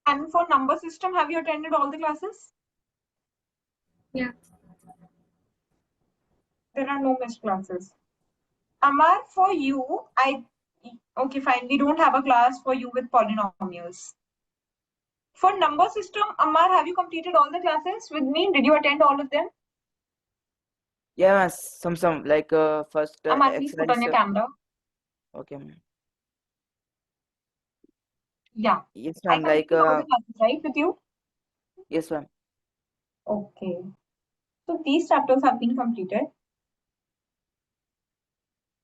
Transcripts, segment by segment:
And for number system, have you attended all the classes? Yeah. There are no missed classes. Ammar, for you, okay, fine. We don't have a class for you with polynomials. For number system, Ammar, have you completed all the classes with me? Did you attend all of them? Yeah, some like first Ammar, please put on exercise. your camera. Okay, ma'am. Yeah. Yes, I ma'am. Like completed all the classes, right, with you? yes, ma'am. Okay. So these chapters have been completed.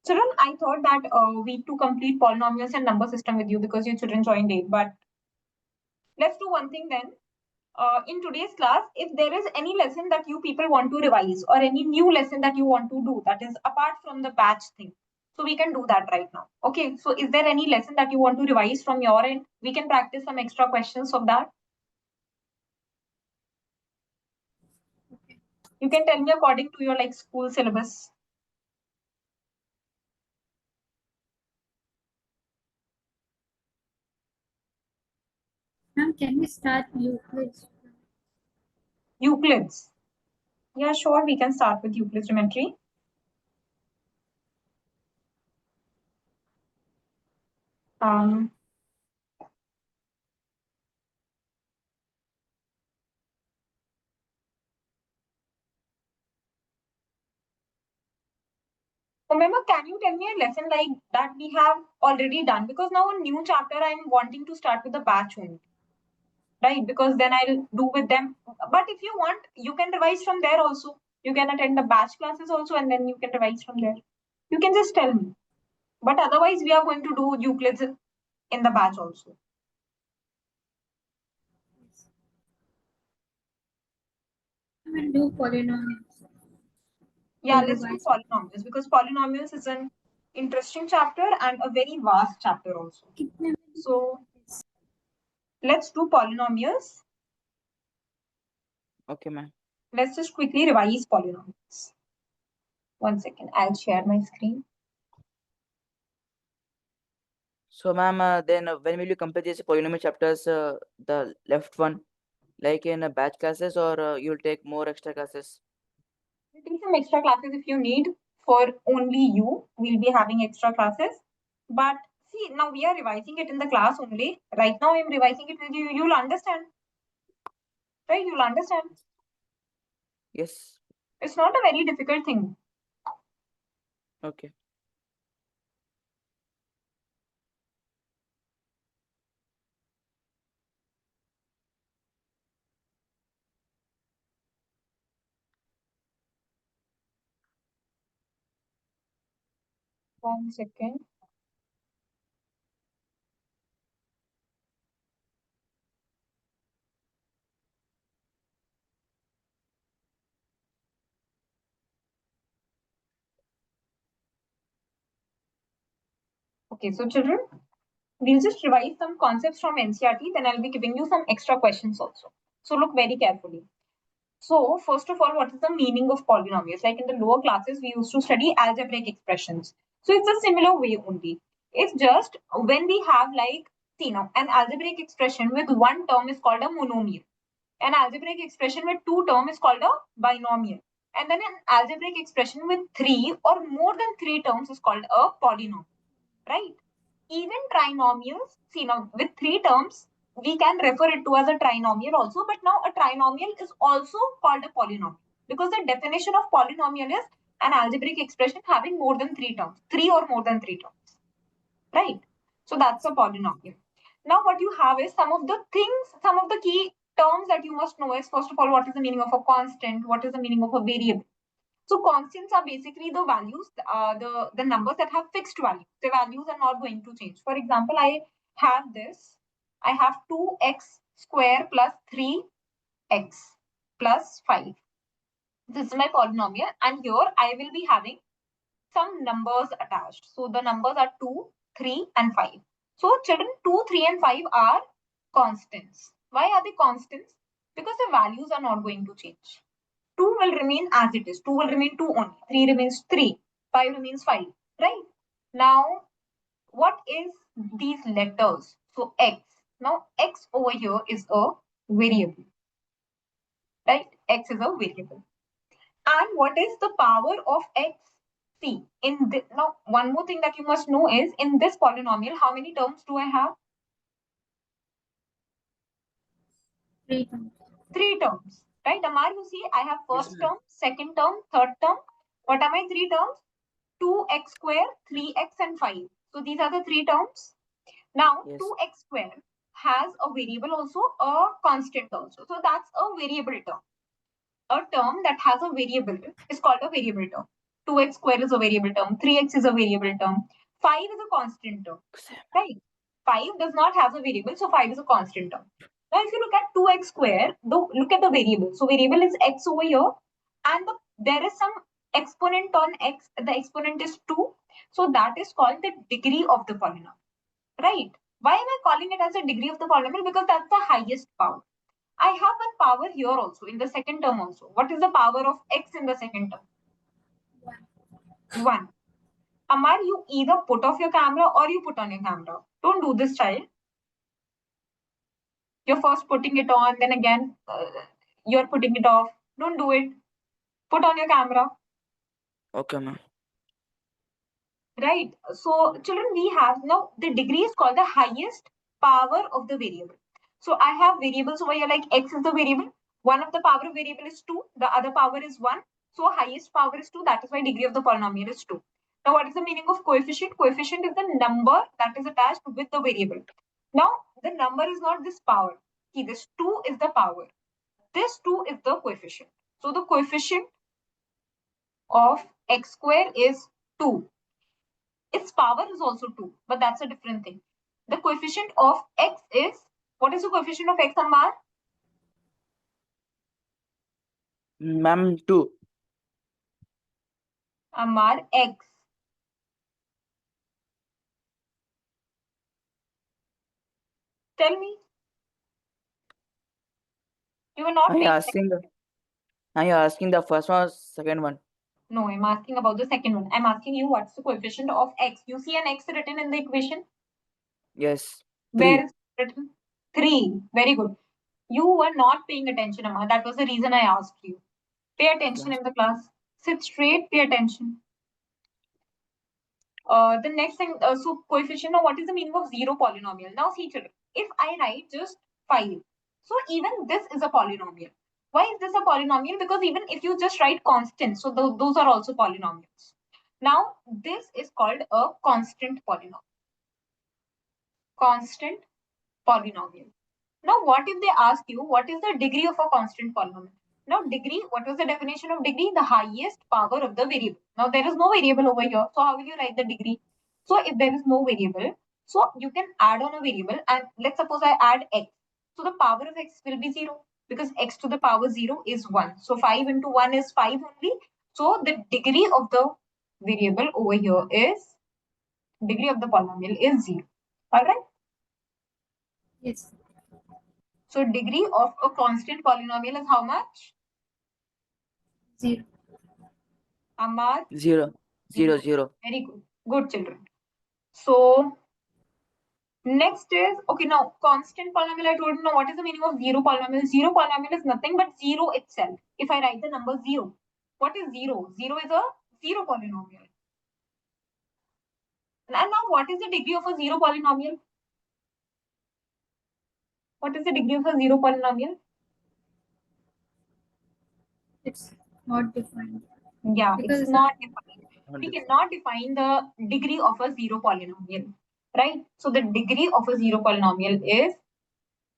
Children, I thought that we to complete polynomials and number system with you because you children joined late. But let's do one thing then. In today's class, if there is any lesson that you people want to revise or any new lesson that you want to do that is apart from the batch thing, so we can do that right now. Okay, so is there any lesson that you want to revise from your end? We can practice some extra questions of that. Okay. You can tell me according to your like school syllabus. Ma'am, can we start Euclid's? Euclid's. Yeah, sure, we can start with Euclid's geometry. Remember, can you tell me a lesson like that we have already done? Because now a new chapter I'm wanting to start with the batch only, right? Because then I'll do with them. But if you want, you can revise from there also. You can attend the batch classes also, and then you can revise from there. You can just tell me. But otherwise, we are going to do Euclid's in the batch also. I will do polynomials. Yeah, We'll let's do revise. polynomials because polynomials is an interesting chapter and a very vast chapter also. So let's do polynomials. Okay, ma'am. Let's just quickly revise polynomials. 1 second, I'll share my screen. So, ma'am, then when will you complete these polynomial chapters? The left one, like in batch classes, or you'll take more extra classes? We'll take some extra classes if you need. For only you, we'll be having extra classes. But see, now we are revising it in the class only. Right now, I'm revising it with you. You'll understand. Right? You'll understand. Yes. It's not a very difficult thing. Okay. One second. Okay, so children, we'll just revise some concepts from NCERT. Then I'll be giving you some extra questions also. So look very carefully. So first of all, what is the meaning of polynomials? Like in the lower classes, we used to study algebraic expressions. So it's a similar way only. It's just when we have like, see now, an algebraic expression with one term is called a monomial. An algebraic expression with two terms is called a binomial. And then an algebraic expression with three or more than three terms is called a polynomial, right? Even trinomials, see now with three terms, we can refer it to as a trinomial also, but now a trinomial is also called a polynomial because the definition of polynomial is an algebraic expression having more than three terms, three or more than three terms, right? So that's a polynomial. Now what you have is some of the things, some of the key terms that you must know is first of all, what is the meaning of a constant? What is the meaning of a variable? So constants are basically the values, the numbers that have fixed values. The values are not going to change. For example, I have this. I have 2x square plus 3x plus 5. This is my polynomial. And here I will be having some numbers attached. So the numbers are 2, 3 and 5. So children, 2, 3 and 5 are constants. Why are they constants? Because the values are not going to change. 2 will remain as it is. 2 will remain 2 only. 3 remains 3. 5 remains 5. Right? Now, what is these letters? So, X. Now x over here is a variable, right? X is a variable. And what is the power of x? See, now one more thing that you must know is in this polynomial, how many terms do I have? 3 terms. 3 terms, right? Ammar, you see, I have Yes, first ma'am. term, second term, third term. What are my 3 terms? 2x square, 3x, and 5. So these are the 3 terms. Now, Yes. 2x square has a variable also, a constant also. So that's a variable term. A term that has a variable is called a variable term. 2x square is a variable term, 3x is a variable term, 5 is a constant term, right? 5 does not have a variable, so 5 is a constant term. Now, if you look at 2x square, look at the variable. So variable is x over here, and there is some exponent on x. The exponent is 2. So that is called the degree of the polynomial, right? Why am I calling it as a degree of the polynomial? Because that's the highest power. I have one power here also in the second term also. What is the power of x in the second term? 1. Ammar, you either put off your camera or you put on your camera. Don't do this, child. You're first putting it on, then again you're putting it off. Don't do it. Put on your camera. Okay, ma'am. Right. So, children, we have now the degree is called the highest power of the variable. So, I have variables over here like x is the variable. One of the power of variable is 2. The other power is 1. So, highest power is 2. That is why degree of the polynomial is 2. Now, what is the meaning of coefficient? Coefficient is the number that is attached with the variable. Now, the number is not this power. See, this 2 is the power. This 2 is the coefficient. So, the coefficient of x square is 2. Its power is also 2, but that's a different thing. The coefficient of x is, what is the coefficient of x, Ammar? Ma'am, 2. Ammar, x. Tell me. You were not Are you paying asking attention. are you asking the first one or second one? No, I'm asking about the second one. I'm asking you what's the coefficient of x. You see an x written in the equation? Yes. Where 3. is it written? 3. Very good. You were not paying attention, Ammar. That was the reason I asked you. Pay attention in the class. Sit straight, pay attention. The next thing, so coefficient, now what is the meaning of zero polynomial? Now see children, if I write just 5, so even this is a polynomial. Why is this a polynomial? Because even if you just write constant, so those are also polynomials. Now this is called a constant polynomial. Constant polynomial. Now, what if they ask you, what is the degree of a constant polynomial? Now, degree, what was the definition of degree? The highest power of the variable. Now, there is no variable over here. So, how will you write the degree? So, if there is no variable, so you can add on a variable and let's suppose I add x. So, the power of x will be 0 because x to the power 0 is 1. So, 5 into 1 is 5 only. So, the degree of the variable over here is, degree of the polynomial is 0. Alright. Yes. So, degree of a constant polynomial is how much? 0. Ammar, 0. 0, 0. 0. Very good. Good children. So next is, okay, now constant polynomial, I told you now what is the meaning of zero polynomial? Zero polynomial is nothing but 0 itself. If I write the number 0, what is 0? 0 is a zero polynomial. And now what is the degree of a zero polynomial? What is the degree of a zero polynomial? It's not defined. Yeah, Because it's it's not defined. Not We different. cannot define the degree of a zero polynomial, right? So the degree of a zero polynomial is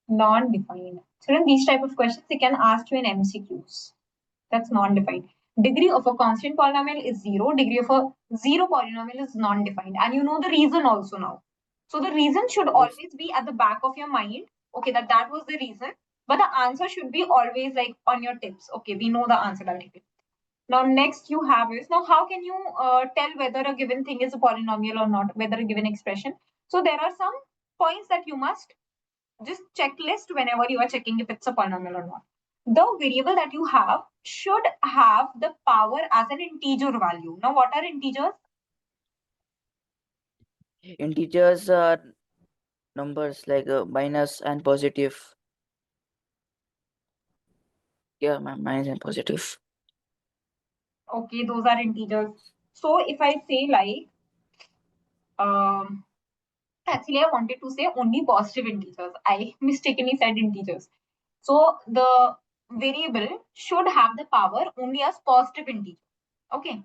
non-defined. So in these type of questions, they can ask you in MCQs. That's non-defined. Degree of a constant polynomial is 0. Degree of a zero polynomial is non-defined. And you know the reason also now. So the reason should Yes. always be at the back of your mind. Okay, that was the reason. But the answer should be always like on your tips. Okay, we know the answer directly. Now next you have is, now how can you tell whether a given thing is a polynomial or not, whether a given expression? So there are some points that you must just checklist whenever you are checking if it's a polynomial or not. The variable that you have should have the power as an integer value. Now, what are integers? Integers are numbers like minus and positive. Yeah, ma'am, minus and positive. Okay, those are integers. So if I say like, actually I wanted to say only positive integers. I mistakenly said integers. So the variable should have the power only as positive integer. Okay.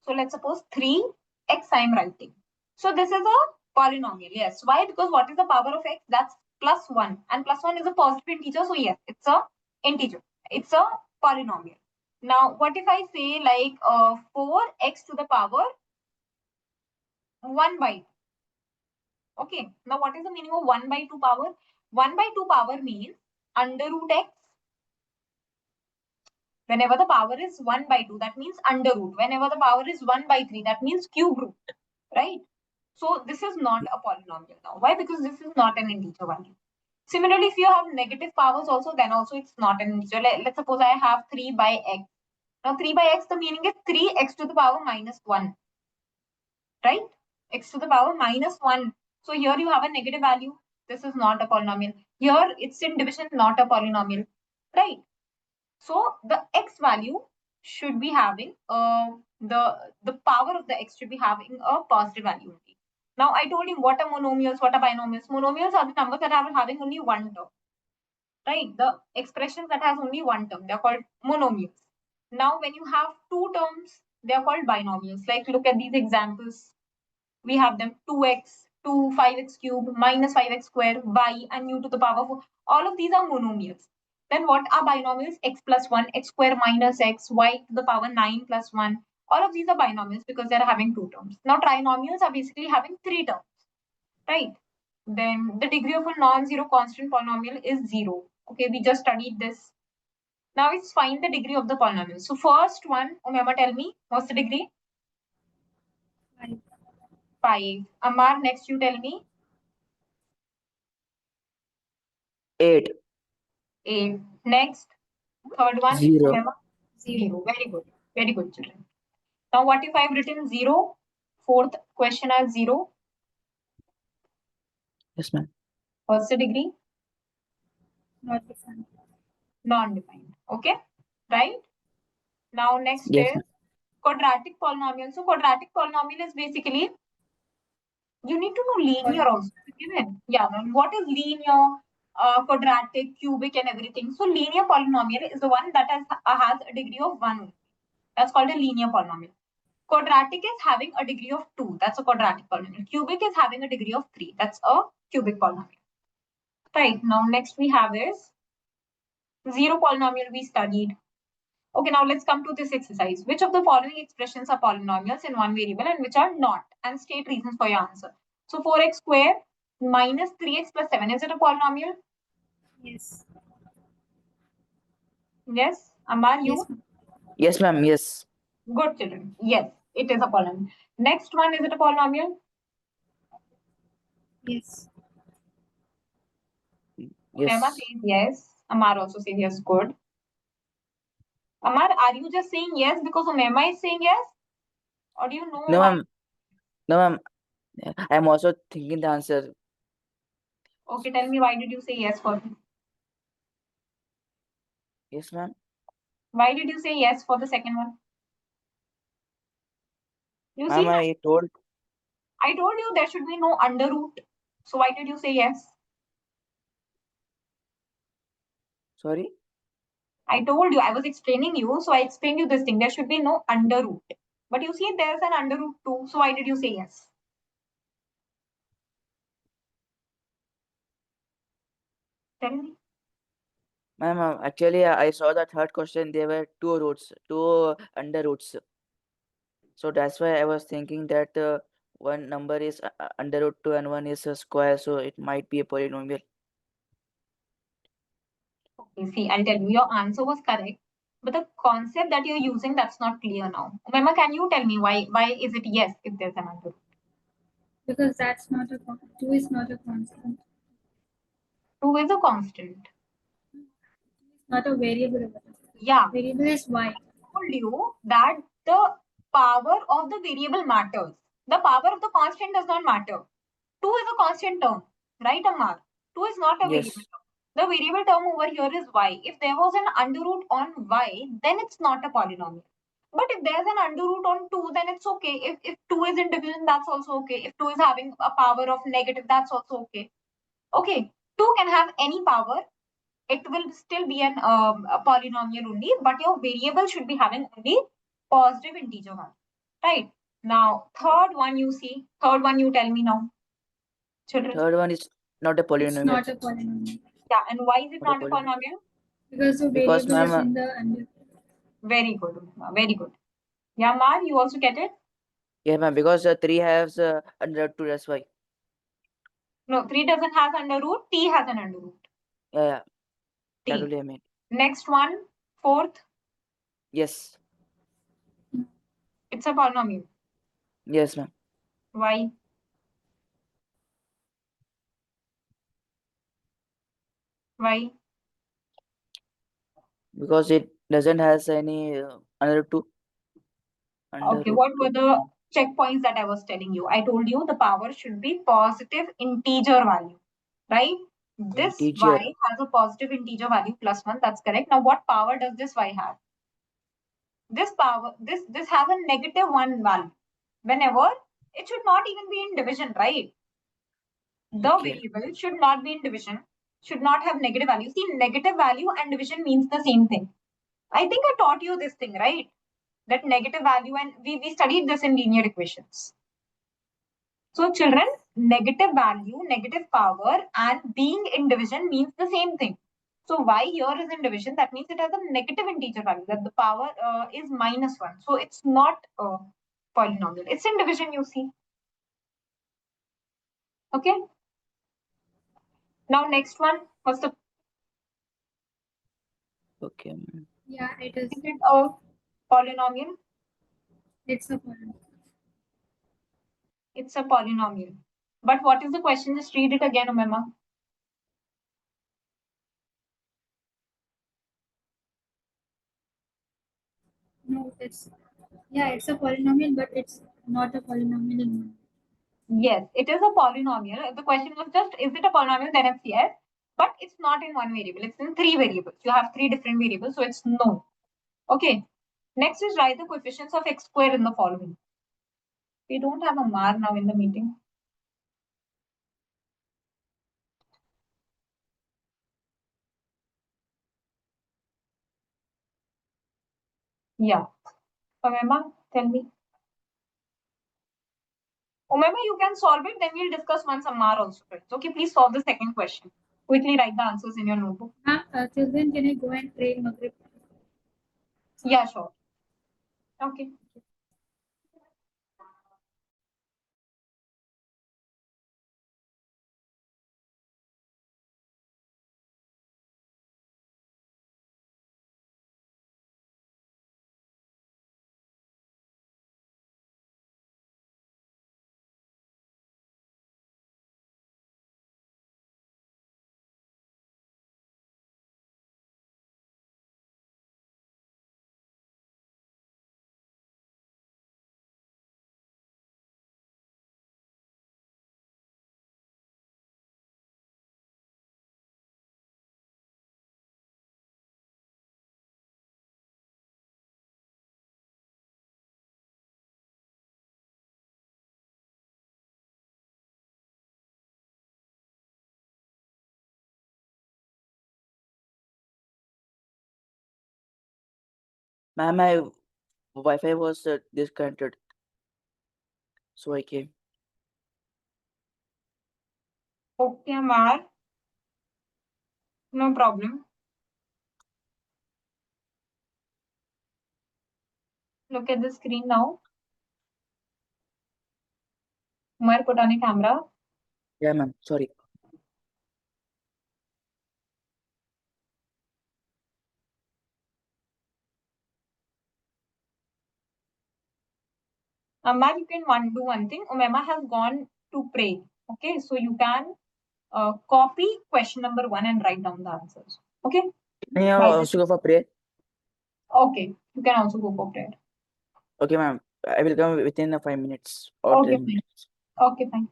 So let's suppose 3x I am writing. So this is a polynomial. Yes. Why? Because what is the power of x? That's +1. And +1 is a positive integer. So yes, it's a integer. It's a polynomial. Now, what if I say like 4x to the power 1 by 2? Okay. Now, what is the meaning of 1 by 2 power? 1 by 2 power means under root x. Whenever the power is 1 by 2, that means under root. Whenever the power is 1 by 3, that means cube root, right? So this is not a polynomial now. Why? Because this is not an integer value. Similarly, if you have negative powers also, then also it's not an integer. Let's suppose I have 3 by x. Now 3 by x, the meaning is 3x to the power -1, right? X to the power -1. So here you have a negative value. This is not a polynomial. Here it's in division, not a polynomial, right? So the x value should be having the power of the x should be having a positive value only. Now I told you what are monomials, what are binomials. Monomials are the numbers that are having only one term, right? The expressions that has only one term, they are called monomials. Now when you have two terms, they are called binomials. Like look at these examples. We have them 2x, 2, 5x cubed, minus 5x square, y, and u to the power 4. All of these are monomials. Then what are binomials? X plus 1, x square minus x, y to the power 9 plus 1. All of these are binomials because they're having two terms. Now trinomials are basically having three terms, right? Then the degree of a non-zero constant polynomial is 0. Okay, we just studied this. Now let's find the degree of the polynomial. So first one, Umaima, tell me, what's the degree? 5. 5. Ammar, next you tell me. 8. 8. Next, third one, 0. Umaima? 0. 0. Very good. Very good, children. Now, what if I've written 0? Fourth question as 0. Yes, ma'am. What's the degree? Not defined. Non-defined. Okay. Right? Now, next Yes, is ma'am. quadratic polynomial. So, quadratic polynomial is basically, you need to know linear also. Given. Yeah. What is linear, quadratic, cubic, and everything? So, linear polynomial is the one that has a degree of 1. That's called a linear polynomial. Quadratic is having a degree of 2. That's a quadratic polynomial. Cubic is having a degree of 3. That's a cubic polynomial. Right. Now, next we have is zero polynomial we studied. Okay, now let's come to this exercise. Which of the following expressions are polynomials in one variable and which are not? And state reasons for your answer. So 4x square minus 3x plus 7. Is it a polynomial? Yes. Yes. Ammar, you? Yes. Yes, ma'am. Yes. Good children. Yes, it is a polynomial. Next one, is it a polynomial? Yes. Umaima Yes. says yes. Ammar also says yes. Good. Ammar, are you just saying yes because Umaima is saying yes? Or do you know No, why? ma'am. No, ma'am. I'm also thinking the answer. Okay, tell me, why did you say yes for this? Yes, ma'am. Why did you say yes for the second one? You see, Ma'am, I told. I told you there should be no under root. So why did you say yes? Sorry. I told you, I was explaining you. So I explained you this thing. There should be no under root. But you see, there's an under root too. So why did you say yes? Tell me. Ma'am, actually, I saw the third question. There were two roots, two under roots. So that's why I was thinking that one number is under root 2 and one is a square. So it might be a polynomial. Okay, see, I'll tell you, your answer was correct. But the concept that you're using, that's not clear now. Umaima, can you tell me why is it yes if there's an under root? Because that's not a 2 is not a constant. 2 is a constant. Not a variable. Yeah. Variable is y. I told you that the power of the variable matters. The power of the constant does not matter. 2 is a constant term. right, Ammar? 2 is not a Yes. variable term. The variable term over here is y. If there was an under root on y, then it's not a polynomial. But if there's an under root on 2, then it's okay. If 2 is in division, that's also okay. If 2 is having a power of negative, that's also okay. Okay, 2 can have any power. It will still be a polynomial only, but your variable should be having only positive integer value. Right? Now, third one you see. Third one you tell me now. Children. Third one is not a It's polynomial. not a polynomial. Yeah, and why is it Not a not a polynomial. polynomial? Because the Because, variable is ma'am, in the under. Very good, Umaima, very good. Yeah, Mar, you also get it? yeah, ma'am, because 3 has under root 2, that's why. No, 3 doesn't have under root, T has an under root. Yeah, that T. only I mean. Next one, fourth, Yes. it's a polynomial. Yes, ma'am. Why? Why? Because it doesn't has any under root 2. Under Okay, root what 2. were the checkpoints that I was telling you? I told you the power should be positive integer value, right? This Integer. y has a positive integer value plus 1, that's correct. Now, what power does this y have? This power, this has a negative 1 value. Whenever it should not even be in division, right? The Okay. variable should not be in division, should not have negative value. See, negative value and division means the same thing. I think I taught you this thing, right? That negative value, and we studied this in linear equations. So children, negative value, negative power, and being in division means the same thing. So y here is in division, that means it has a negative integer value, that the power is -1. So it's not a polynomial. It's in division, you see. Okay. Now next one, what's the, Okay, ma'am. Yeah, it is. is it a polynomial? It's a polynomial. It's a polynomial. But what is the question? Just read it again, Umaima. No, it's it's a polynomial, but it's not a polynomial in one. Yes, it is a polynomial. If the question was just, is it a polynomial? Then it's yes. But it's not in one variable. It's in 3 variables. You have 3 different variables. So it's no. Okay. Next is write the coefficients of x square in the following. We don't have Ammar now in the meeting. Yeah. Umaima, tell me. Umaima, you can solve it. Then we'll discuss once Ammar also. Okay, please solve the second question. Quickly write the answers in your notebook. Children, can I go and pray Maghrib? Yeah, sure. Okay. Ma'am, my Wi-Fi was disconnected, so I came. Okay, Ammar. No problem. Look at the screen now. Umar, put on a camera. Yeah, ma'am. Sorry. Ammar, you can do one thing. Umaima has gone to pray. Okay, so you can copy question number 1 and write down the answers. Okay. Can you By also go for prayer? Okay, you can also go for prayer. Okay, ma'am. I will come within 5 minutes or Okay, 10 fine. minutes. Okay, fine.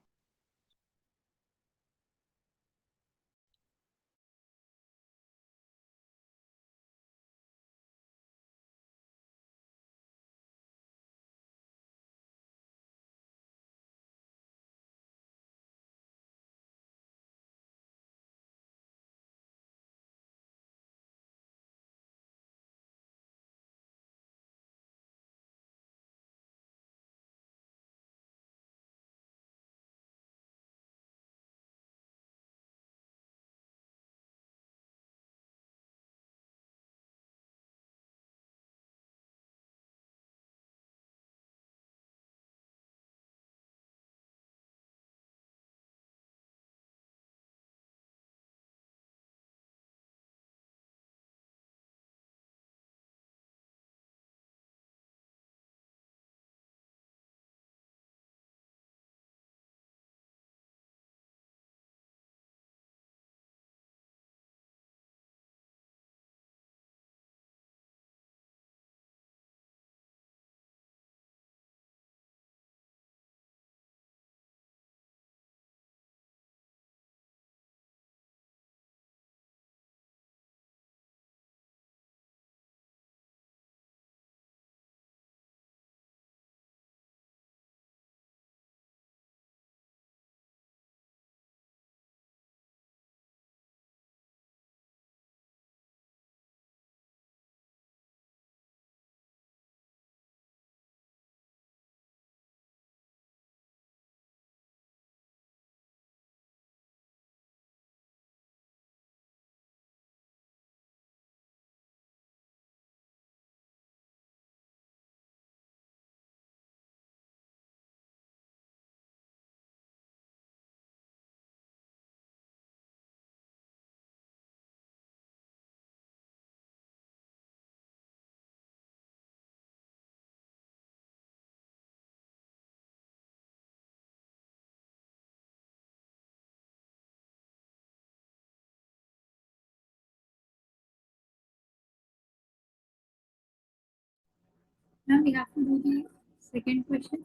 Now we have to do the second question.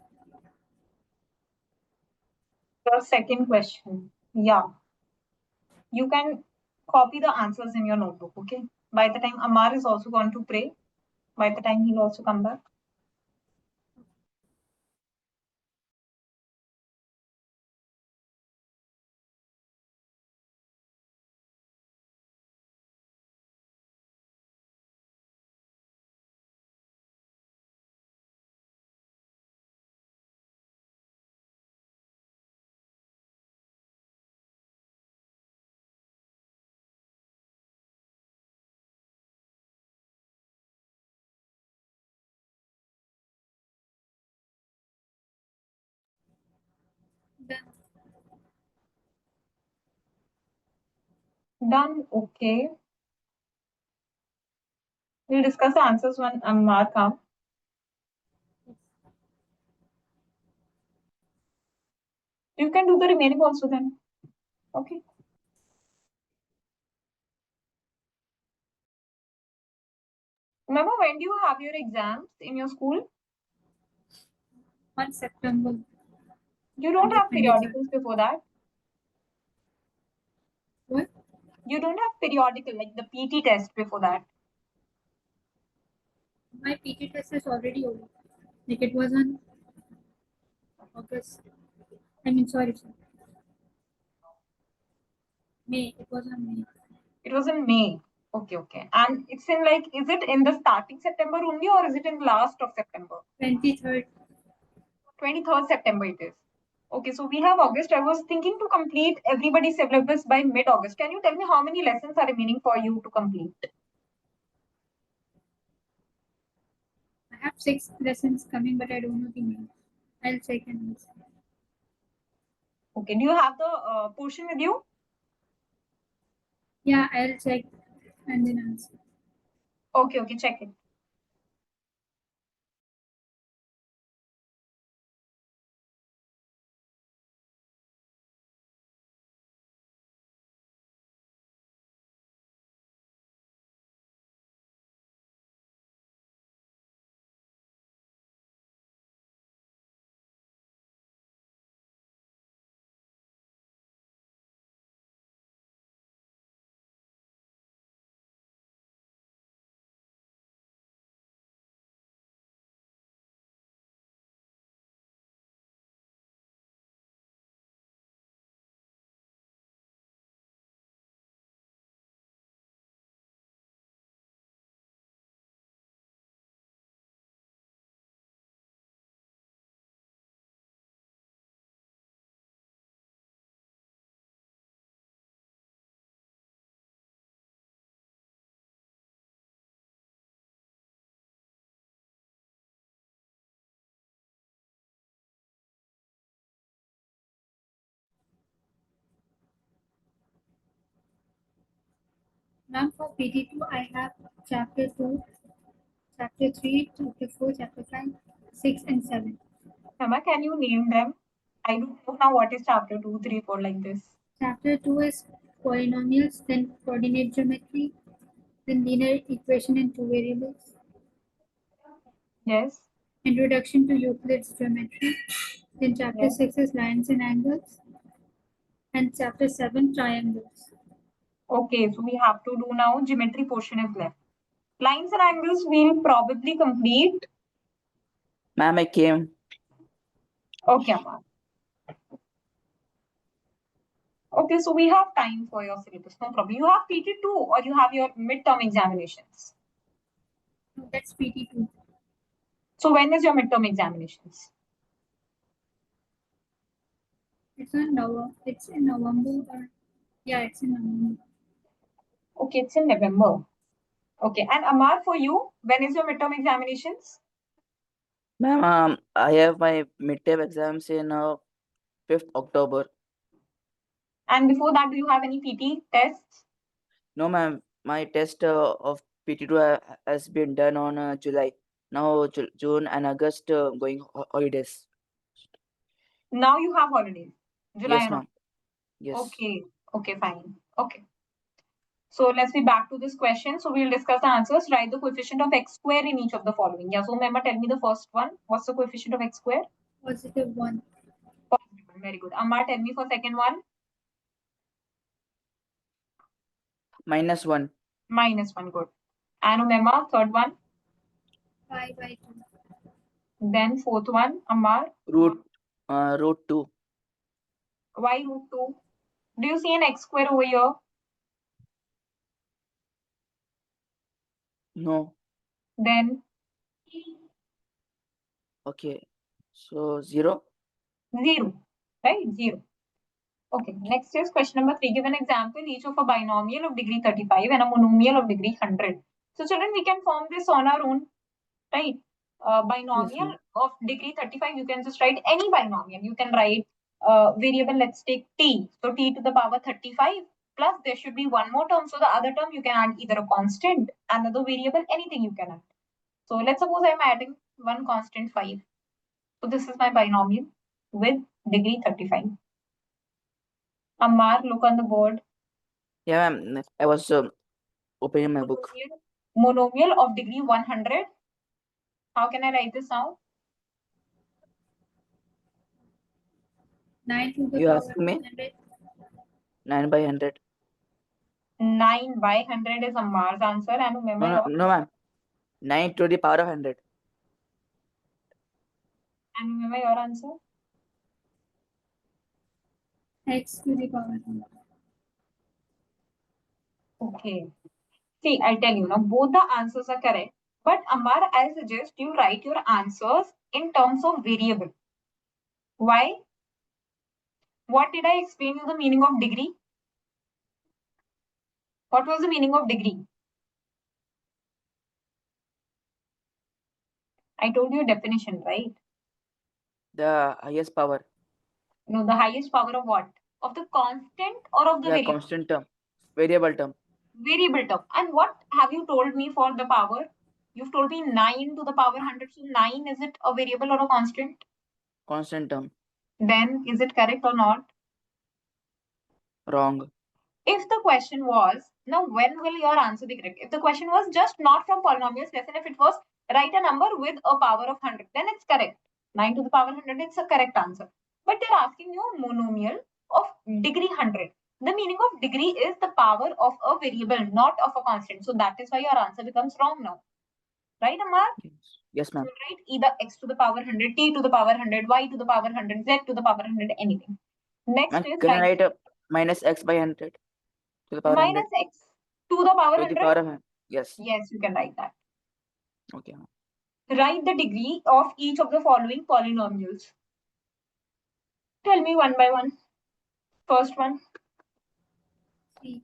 Your second question. Yeah. You can copy the answers in your notebook, okay? By the time Ammar is also going to pray, by the time he'll also come back. Done. Done. Okay. We'll discuss the answers when Ammar comes. Yes. You can do the remaining also then. Okay. Remember, when do you have your exams in your school? On September. You don't the have 23rd. periodicals before that. What? You don't have periodical, like the PT test before that. My PT test is already over. Like it was on August. I mean, sorry. May. It was on May. It was in May. Okay, okay. And it's in like, is it in the starting September only or is it in last of September? 23rd. 23rd September it is. Okay, so we have August. I was thinking to complete everybody's syllabus by mid-August. Can you tell me how many lessons are remaining for you to complete? I have 6 lessons coming, but I don't know the name. I'll check and answer. Okay, do you have the portion with you? Yeah, I'll check and then answer. Okay, okay, check it. Ma'am, for PT2, I have chapter 2, chapter 3, chapter 4, chapter 5, 6, and 7. Emma, can you name them? I don't know now what is chapter 2, 3, 4 like this. Chapter 2 is polynomials, then coordinate geometry, then linear equation in two variables, Yes. introduction to Euclid's geometry, then chapter Yes. 6 is lines and angles, and chapter 7 triangles. Okay, so we have to do now geometry portion is left. Lines and angles we'll probably complete. Ma'am, I came. Okay, Amma. Okay, so we have time for your syllabus, no problem. You have PT2 or you have your midterm examinations. No, that's PT2. So when is your midterm examinations? It's in November or yeah, it's in November. Okay, it's in November. Okay, and Ammar, for you, when is your midterm examinations? Ma'am, I have my midterm exams in 5th October. And before that, do you have any PT tests? No, ma'am, my test of PT2 has been done on July. Now June and August going holidays. Now you have holidays. July Yes, and ma'am. August. Yes. Okay, okay, fine. Okay. So let's be back to this question. So we'll discuss the answers. Write the coefficient of x square in each of the following. Yeah, so Umaima, tell me the first one. What's the coefficient of x square? Positive 1. Positive 1. Very good. Ammar, tell me for second one. -1. -1. Good. And Umaima, third one. Pi by 2. Then fourth one. Ammar. √2. Why √2? Do you see an x square over here? No. Then Okay. So 0. 0. Right? 0. Okay. Next is question number 3. Give an example each of a binomial of degree 35 and a monomial of degree 100. So children, we can form this on our own. Right? Binomial ma'am. of degree 35, you can just write any binomial. You can write variable, let's take t. So t to the power 35 plus there should be one more term. So the other term you can add either a constant, another variable, anything you can add. So let's suppose I'm adding one constant 5. So this is my binomial with degree 35. Ammar, look on the board. Yeah, ma'am. I was opening my book. Monomial of degree 100. How can I write this now? 9 to the You power asking me? 100. 9 by 100. 9 by 100 is Ammar's answer. And Umaima, No, ma'am. 9 to the power of 100. And Umaima, your answer? X to the power 100. Okay. See, I'll tell you now, both the answers are correct. But Ammar, I suggest you write your answers in terms of variable. Why? What did I explain you the meaning of degree? What was the meaning of degree? I told you definition, right? The highest power. No, the highest power of what? Of the constant or of the Yeah, variable? constant term. Variable term. Variable term. And what have you told me for the power? You've told me 9 to the power 100. So 9, is it a variable or a constant? Constant term. Then is it correct or not? Wrong. If the question was, now when will your answer be correct? If the question was just not from polynomials lesson, if it was write a number with a power of 100, then it's correct. 9 to the power 100, it's a correct answer. But they're asking you a monomial of degree 100. The meaning of degree is the power of a variable, not of a constant. So that is why your answer becomes wrong now. Right, Ammar? Yes, ma'am. So write either x to the power 100, t to the power 100, y to the power 100, z to the power 100, anything. Next Ma'am, is can I write a minus x by 100 to the power 100? minus x to the power To the 100. power of 100. Yes. Yes, you can write that. Okay. Write the degree of each of the following polynomials. Tell me one by one. First one. 3.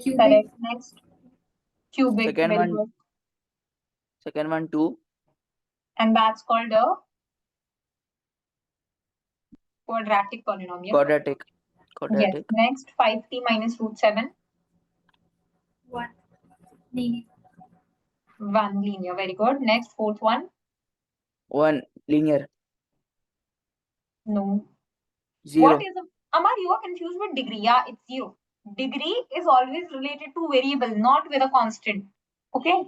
Cubic. Correct. Next. Cubic. Second Very one. good. Second one 2. And that's called a quadratic polynomial. Quadratic. Yes. Next, 5t minus root 7. 1. Linear. 1 linear. Very good. Next, fourth one. 1 linear. No. 0. What is a Ammar, you are confused with degree. Yeah, it's 0. Degree is always related to variable, not with a constant. Okay.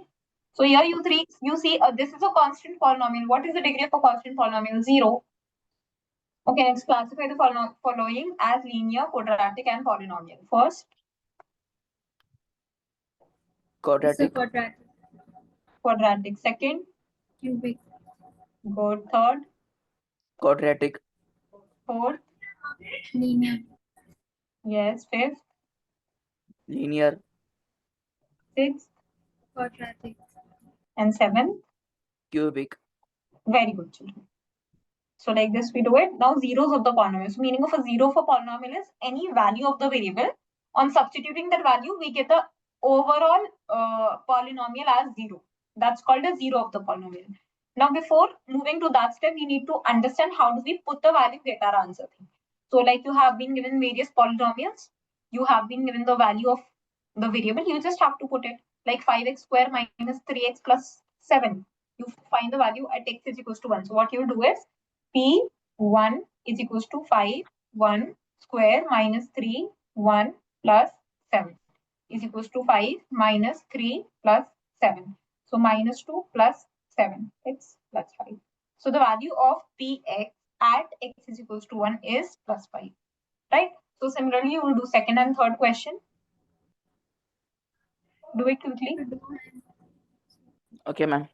So here you see this is a constant polynomial. What is the degree of a constant polynomial? 0. Okay, let's classify the following as linear, quadratic, and polynomial. First, It's a Quadratic. quadratic. quadratic. Second, Cubic. good. Third, Quadratic. fourth, Linear. yes. Fifth, Linear. sixth, Quadratic. and seventh. Cubic. Very good, children. So like this we do it. Now zeros of the polynomial. So meaning of a zero for polynomial is any value of the variable. On substituting that value, we get the overall polynomial as 0. That's called a zero of the polynomial. Now before moving to that step, we need to understand how do we put the value, get our answer. So like you have been given various polynomials. You have been given the value of the variable. You just have to put it like 5x square minus 3x plus 7. You find the value at x is equals to 1. So what you do is P1 is equals to 5, 1. square minus 3, 1 plus 7 is equals to 5 minus 3 plus 7. So minus 2 plus 7, it's plus 5. So the value of Px at x is equals to 1 is plus 5, right? So similarly, you will do second and third question. Do it quickly. Okay, ma'am.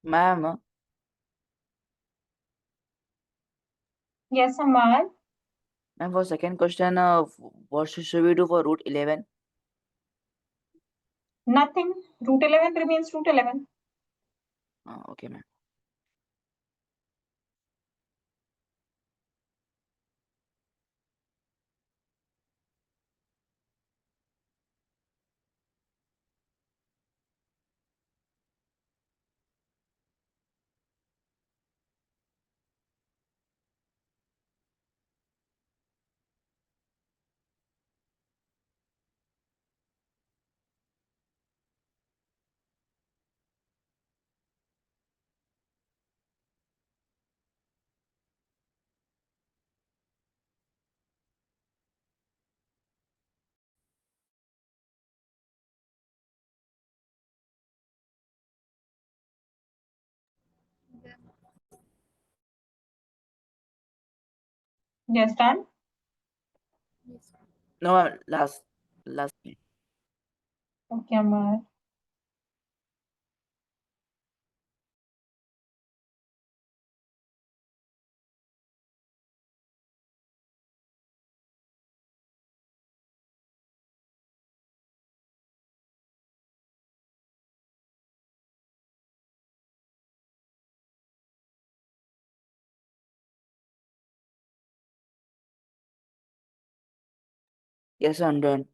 Ma'am, Yes, Ammar. ma'am, for second question, what should we do for root 11? Nothing. Root 11 remains root 11. Okay, ma'am. Yes, done. Yes. No, ma'am, last. Okay, Ammar. Yes, I'm done.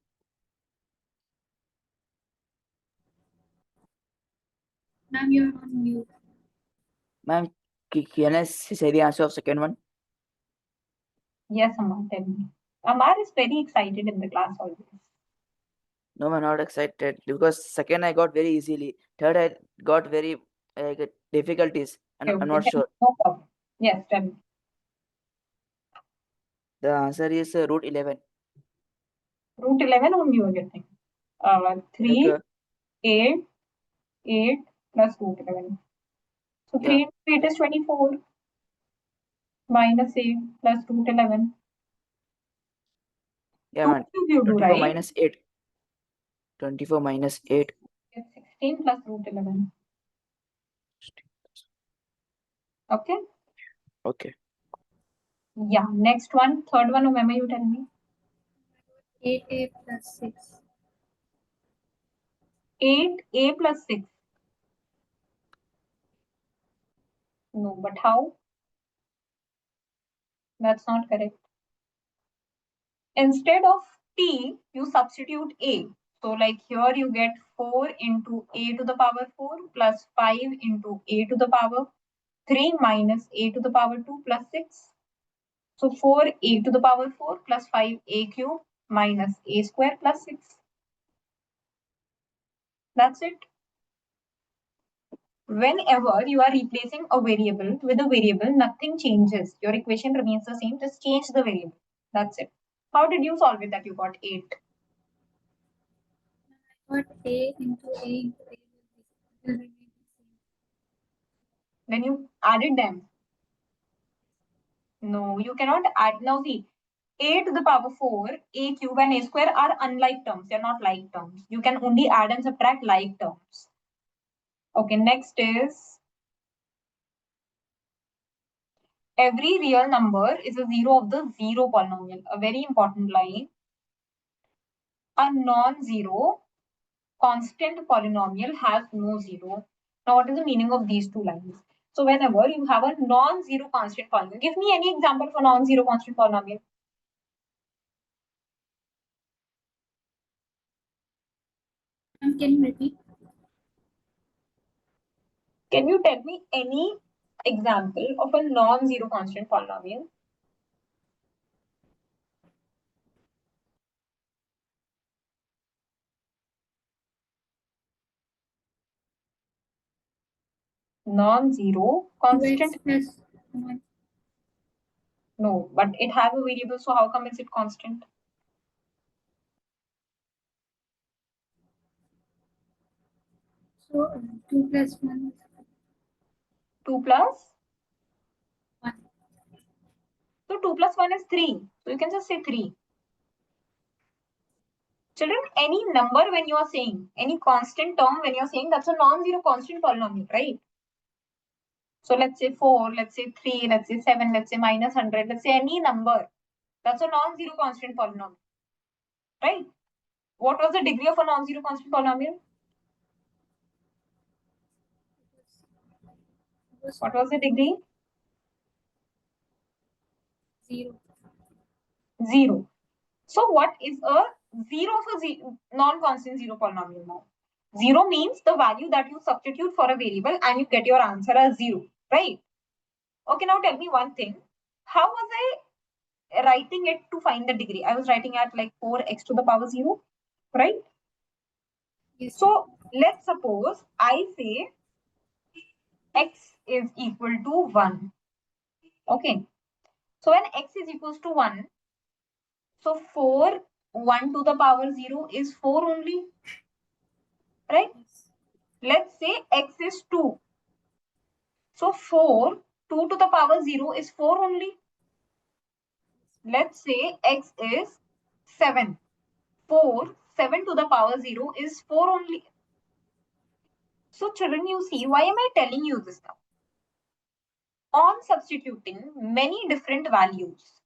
Ma'am, you're on mute. Ma'am, can I say the answer of second one? Yes, Ammar, tell me. Ammar is very excited in the class always. No, I'm not excited because second I got very easily. Third I got very difficulties. Okay, I'm okay, not tell me. sure. No problem. Yes, tell me. The answer is root 11. Root 11 only you are getting. Like, 3, 8, 8 plus root 11. So yeah, 3 into 8 is 24 minus 8 plus root 11. yeah, 2 man. cube you do, 24 right? minus 8. 24 minus 8. It's 16 plus root 11. Okay? Okay. Yeah. Next one. Third one, Umaima, you tell me. 8a plus 6. 8a plus 6. No, but how? That's not correct. Instead of t, you substitute a. So like here you get 4 into a to the power 4 plus 5 into a to the power 3 minus a to the power 2 plus 6. So 4a to the power 4 plus 5a cube minus a square plus 6. That's it. Whenever you are replacing a variable with a variable, nothing changes. Your equation remains the same, just change the variable. That's it. How did you solve it that you got 8? I got A into A into A will remain the same. Then you added them. No, you cannot add. Now see, a to the power 4, a cube and a square are unlike terms. They are not like terms. You can only add and subtract like terms. Okay, next is every real number is a zero of the zero polynomial. A very important line. A non-zero constant polynomial has no zero. Now, what is the meaning of these two lines? So, whenever you have a non-zero constant polynomial, give me any example for non-zero constant polynomial. Can you repeat? Can you tell me any example of a non-zero constant polynomial? Non-zero constant? 2x plus 1. No, but it has a variable, so how come is it constant? So 2 plus 1 is 2 plus? 1. So 2 plus 1 is 3. So you can just say 3. Children, any number when you are saying, any constant term when you are saying, that's a non-zero constant polynomial, right? So let's say 4, let's say 3, let's say 7, let's say minus 100, let's say any number. That's a non-zero constant polynomial, right? What was the degree of a non-zero constant polynomial? What was the degree? 0. 0. So what is a zero of a non-constant zero polynomial now? 0 means the value that you substitute for a variable and you get your answer as 0, right? Okay, now tell me one thing. How was I writing it to find the degree? I was writing at like 4x to the power 0, right? Yes. So let's suppose I say x is equal to 1. Okay. So when x is equals to 1, so 4, 1 to the power 0 is 4 only, right? Yes. Let's say x is 2. So 4, 2 to the power 0 is 4 only. Let's say x is 7. 4, 7 to the power 0 is 4 only. So children, you see, why am I telling you this now? On substituting many different values,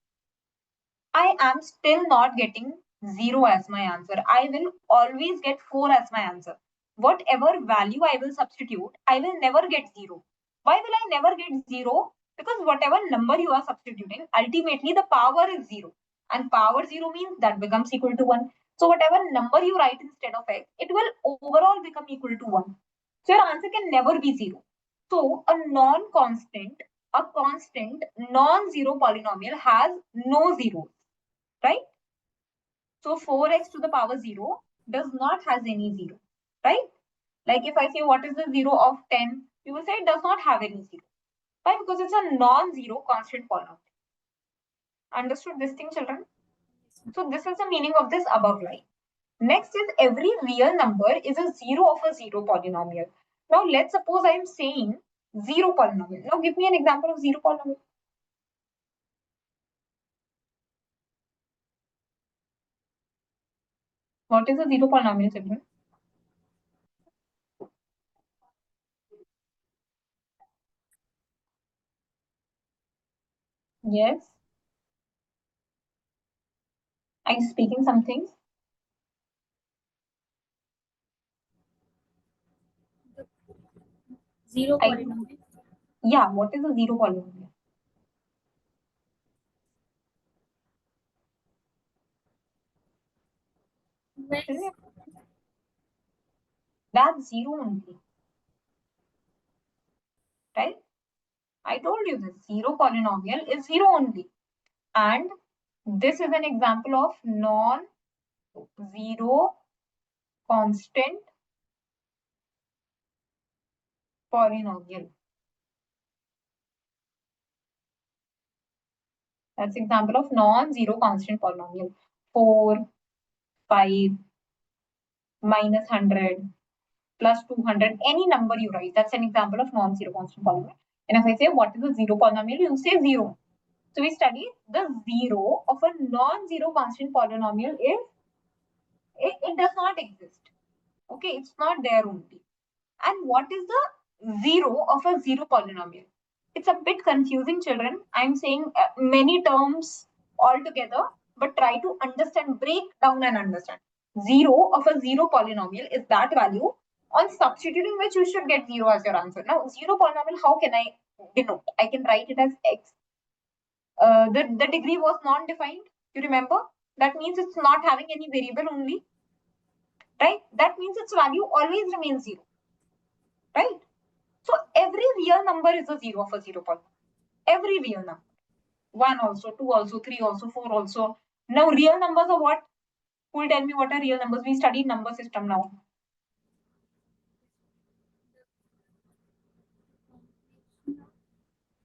I am still not getting 0 as my answer. I will always get 4 as my answer. Whatever value I will substitute, I will never get 0. Why will I never get 0? Because whatever number you are substituting, ultimately the power is 0. And power 0 means that becomes equal to 1. So whatever number you write instead of x, it will overall become equal to 1. So your answer can never be 0. So a non-constant, a constant non-zero polynomial has no zeros, right? So 4x to the power 0 does not has any 0, right? Like if I say what is the 0 of 10, you will say it does not have any 0. Why? Because it's a non-zero constant polynomial. Understood this thing, children? So this is the meaning of this above line. Next is every real number is a 0 of a 0 polynomial. Now let's suppose I am saying 0 polynomial. Now give me an example of 0 polynomial. What is a 0 polynomial, children? Yes. Are you speaking some things? Zero polynomial. Yeah, what is a 0 polynomial? Yes. That's 0 only, right? I told you this 0 polynomial is 0 only. And this is an example of non-zero constant polynomial. That's example of non-zero constant polynomial. 4, 5, minus 100, plus 200, any number you write. That's an example of non-zero constant polynomial. And if I say what is a zero polynomial, you say 0. So we study the zero of a non-zero constant polynomial is, it does not exist. Okay, it's not there only. And what is the zero of a zero polynomial? It's a bit confusing, children. I'm saying many terms all together, but try to understand, break down and understand. Zero of a zero polynomial is that value on substituting which you should get 0 as your answer. Now, zero polynomial, how can I denote? I can write it as x. The degree was non-defined. You remember? That means it's not having any variable only. Right? That means its value always remains 0. Right? So every real number is a 0 of a zero polynomial. Every real number. 1 also, 2 also, 3 also, 4 also. Now real numbers are what? Who will tell me what are real numbers? We study number system now.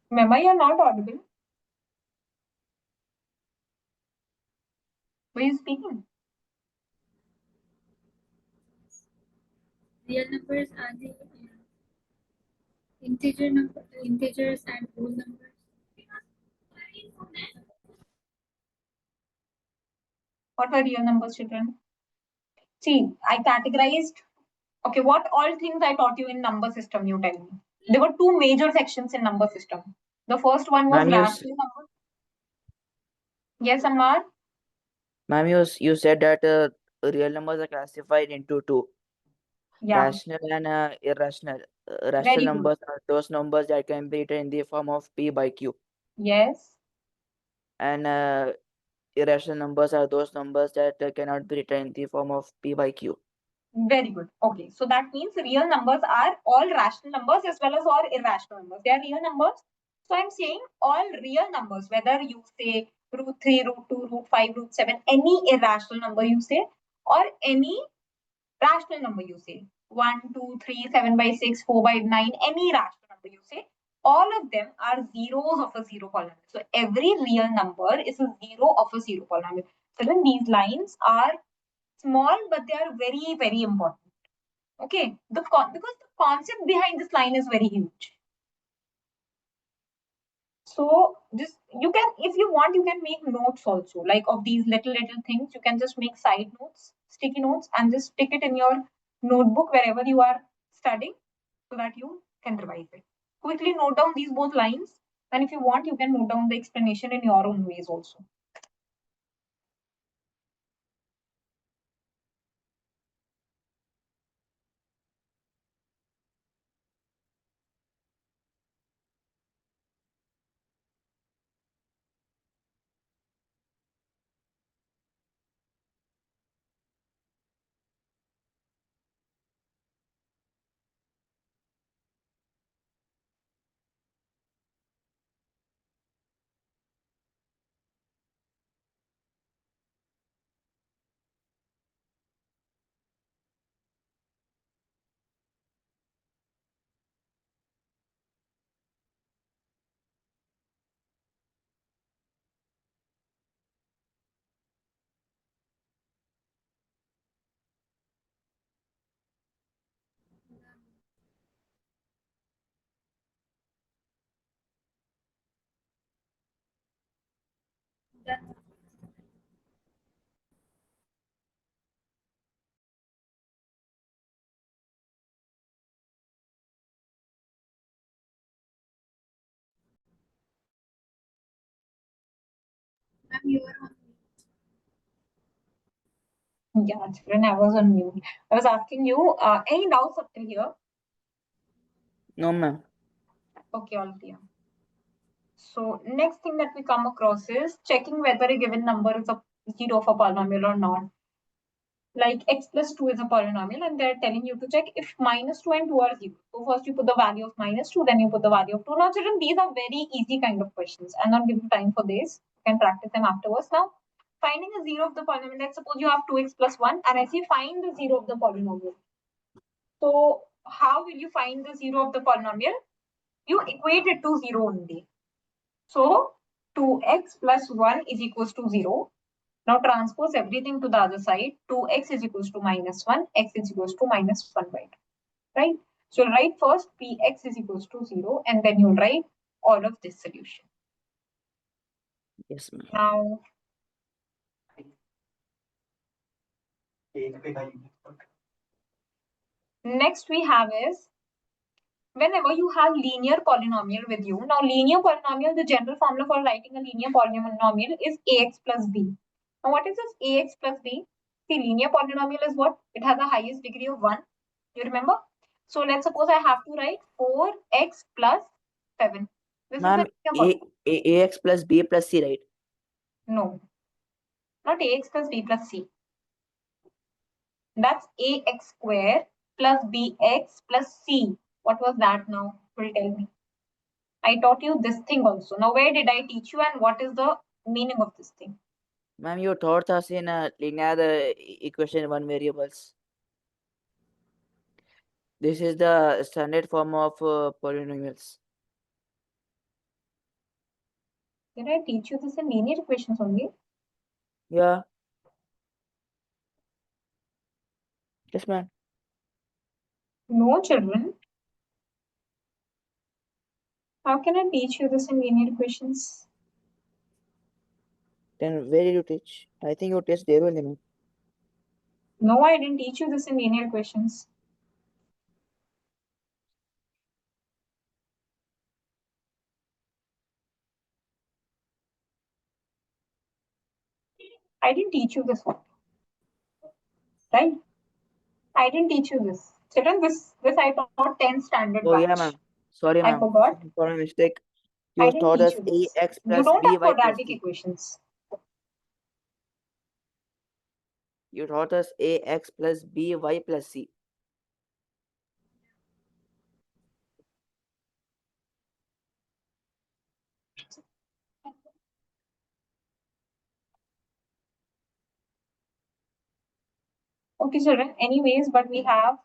Remember, you're not audible. Were you speaking? Real numbers are the integers and whole numbers. What were real numbers, children? See, I categorized. Okay, what all things I taught you in number system, you tell me. There were two major sections in number system. The first one was rational numbers. Yes, Ammar? Ma'am, you said that real numbers are classified into two. Yeah. Rational and irrational. Rational Very good. numbers are those numbers that can be written in the form of P by Q. Yes. And irrational numbers are those numbers that cannot be written in the form of P by Q. Very good. Okay, so that means real numbers are all rational numbers as well as all irrational numbers. They are real numbers. So I'm saying all real numbers, whether you say root 3, root 2, root 5, root 7, any irrational number you say, or any rational number you say, 1, 2, 3, 7 by 6, 4 by 9, any rational number you say, all of them are zeros of a zero polynomial. So every real number is a zero of a zero polynomial. So then these lines are small, but they are very, very important. Okay, because the concept behind this line is very huge. So just you can, if you want, you can make notes also, like of these little things. You can just make side notes, sticky notes, and just stick it in your notebook wherever you are studying, so that you can revise it. Quickly note down these both lines, and if you want, you can note down the explanation in your own ways also. Done. Ma'am, you are on. Yeah, children, I was on mute. I was asking you, any doubts up till here? No, ma'am. Okay, all clear. So next thing that we come across is checking whether a given number is a zero of a polynomial or not. Like x plus 2 is a polynomial, and they're telling you to check if minus 2 and 2 are 0. So first you put the value of minus 2, then you put the value of 2. Now children, these are very easy kind of questions. I'm not giving time for this. You can practice them afterwards. Now, finding a 0 of the polynomial, let's suppose you have 2x plus 1, and I say find the 0 of the polynomial. So how will you find the zero of the polynomial? You equate it to 0 only. So 2x plus 1 is equals to 0. Now transpose everything to the other side. 2x is equals to minus 1, x is equals to minus 1 by 2. Right? So you'll write first px is equals to 0 and then you'll write all of this solution. Yes, ma'am. Now, next we have is whenever you have linear polynomial with you. Now, linear polynomial, the general formula for writing a linear polynomial is ax plus b. Now, what is this ax plus b? See, linear polynomial is what? It has a highest degree of 1. You remember? So, let's suppose I have to write 4x plus 7. This is Ma'am, the linear ax plus b plus c, right? No, not ax plus b plus c. That's ax square plus bx plus c. What was that now? Will tell me. I taught you this thing also. Now, where did I teach you and what is the meaning of this thing? Ma'am, you taught us in linear equation one variables. This is the standard form of polynomials. Did I teach you this in linear equations only? Yeah. Yes, ma'am. No, children. How can I teach you this in linear equations? Then where did you teach? I think you teach there only, ma'am. No, I didn't teach you this in linear equations. I didn't teach you this one. Right? I didn't teach you this. Children, this I taught 10th standard Oh, yeah, batch. ma'am. Sorry, I ma'am. forgot. For my mistake. I You didn't taught teach us you this. ax You plus don't have by plus quadratic c. equations. You taught us ax plus by plus c. Okay, children. Anyways, but we have.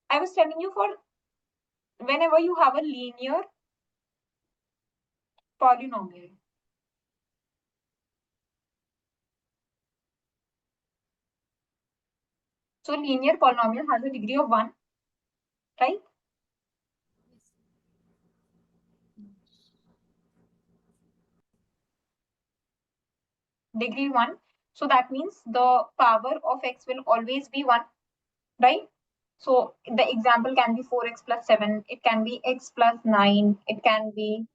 I was telling you for whenever you have a linear polynomial. So linear polynomial has a degree of 1, right? Degree 1. So that means the power of x will always be 1, right? So the example can be 4x plus 7. It can be x plus 9. It can be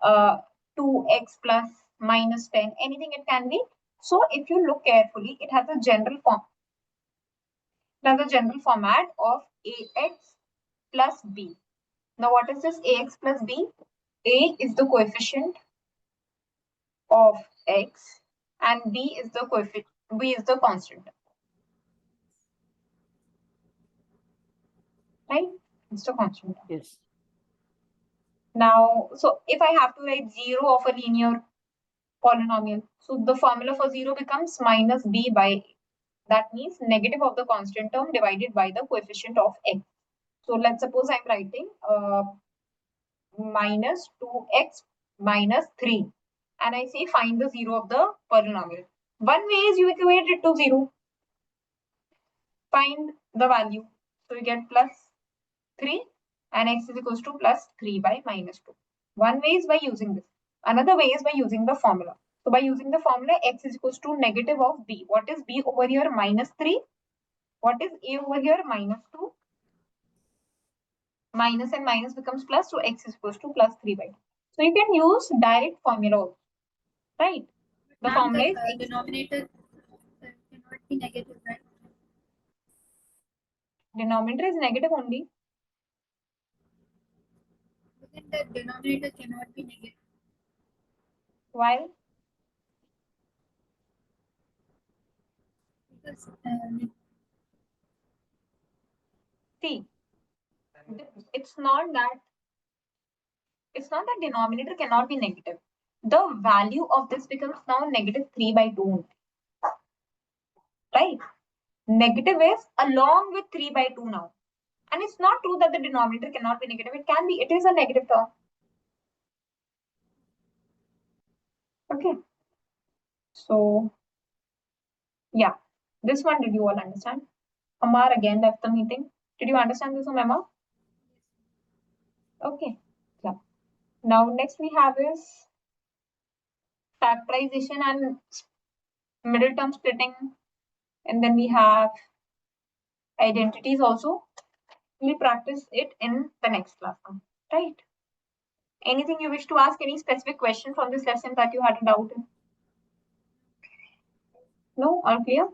2x plus minus 10. Anything it can be. So if you look carefully, it has a general form. It has a general format of ax plus b. Now what is this ax plus b? A is the coefficient of x and b is the coefficient, b is the constant. Right? It's the constant. Yes. Now, so if I have to write 0 of a linear polynomial, so the formula for 0 becomes minus b by a. That means negative of the constant term divided by the coefficient of x. So let's suppose I'm writing minus 2x minus 3. And I say find the 0 of the polynomial. One way is you equate it to 0. Find the value. So you get plus 3 and x is equals to plus 3 by minus 2. One way is by using this. Another way is by using the formula. So by using the formula, x is equals to negative of b. What is b over here? Minus 3. What is a over here? Minus 2. Minus and minus becomes plus, so x is equals to plus 3 by 2. So you can use direct formula also, right? The formula is x. Denominator cannot be negative, right? Denominator is negative only. Then the denominator cannot be negative. Why? Because See, it's not that denominator cannot be negative. The value of this becomes now negative 3 by 2 only, right? Negative is along with 3 by 2 now. And it's not true that the denominator cannot be negative. It can be. It is a negative term. Okay. So, yeah. This one, did you all understand? Ammar again left the meeting. Did you understand this, Umaima? Okay. Yeah. Now, next we have is factorization and middle term splitting. And then we have identities also. We'll practice it in the next class, right? Anything you wish to ask? Any specific question from this lesson that you had a doubt in? No? All clear?